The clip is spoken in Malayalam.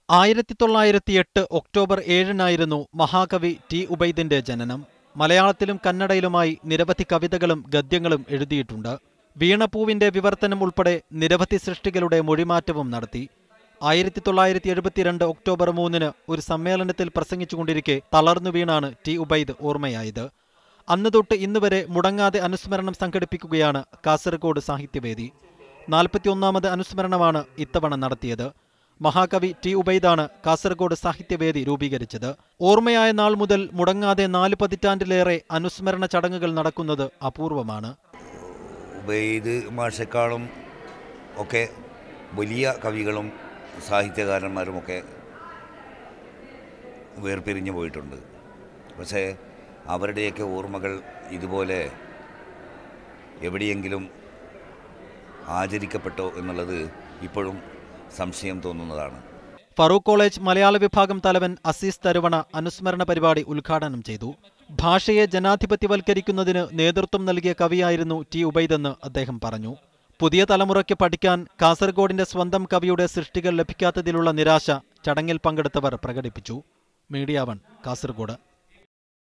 1908 ഒക്ടോബർ 7-നായിരുന്നു മഹാകവി ടി ഉബൈദിന്റെ ജനനം. മലയാളത്തിലും കന്നഡയിലുമായി നിരവധി കവിതകളും ഗദ്യങ്ങളും എഴുതിയിട്ടുണ്ട്. വീണപ്പൂവിന്റെ വിവർത്തനം ഉൾപ്പെടെ നിരവധി സൃഷ്ടികളുടെ മൊഴിമാറ്റവും നടത്തി. 1972 ഒക്ടോബർ 3-ന് ഒരു സമ്മേളനത്തിൽ പ്രസംഗിച്ചുകൊണ്ടിരിക്കെ തളർന്നു വീണാണ് ടി ഉബൈദ് ഓർമ്മയായത്. അന്ന് തൊട്ട് ഇന്നുവരെ മുടങ്ങാതെ അനുസ്മരണം സംഘടിപ്പിക്കുകയാണ് കാസർഗോഡ് സാഹിത്യവേദി. 41ാമത് അനുസ്മരണമാണ് ഇത്തവണ നടത്തിയത്. മഹാകവി ടി ഉബൈദാണ് കാസർഗോഡ് സാഹിത്യവേദി രൂപീകരിച്ചത്. ഓർമ്മയായ നാൾ മുതൽ മുടങ്ങാതെ 4 പതിറ്റാണ്ടിലേറെ അനുസ്മരണ ചടങ്ങുകൾ നടക്കുന്നത് അപൂർവമാണ്. ഉബൈദ് മാഷേക്കാളും ഒക്കെ വലിയ കവികളും സാഹിത്യകാരന്മാരുമൊക്കെ വേർപിരിഞ്ഞു പോയിട്ടുണ്ട്. പക്ഷേ അവരുടെയൊക്കെ ഓർമ്മകൾ ഇതുപോലെ എവിടെയെങ്കിലും ആചരിക്കപ്പെട്ടോ എന്നുള്ളത് ഇപ്പോഴും സംശയം തോന്നുന്നതാണ്. ഫറൂഖ് കോളേജ് മലയാള വിഭാഗം തലവൻ അസീസ് തരുവണ അനുസ്മരണ പരിപാടി ഉദ്ഘാടനം ചെയ്തു. ഭാഷയെ ജനാധിപത്യവൽക്കരിക്കുന്നതിന് നേതൃത്വം നൽകിയ കവിയായിരുന്നു ടി ഉബൈദെന്ന് അദ്ദേഹം പറഞ്ഞു. പുതിയ തലമുറയ്ക്ക് പഠിക്കാൻ കാസർഗോഡിന്റെ സ്വന്തം കവിയുടെ സൃഷ്ടികൾ ലഭിക്കാത്തതിലുള്ള നിരാശ ചടങ്ങിൽ പങ്കെടുത്തവർ പ്രകടിപ്പിച്ചു. മീഡിയ 1 കാസർഗോഡ്.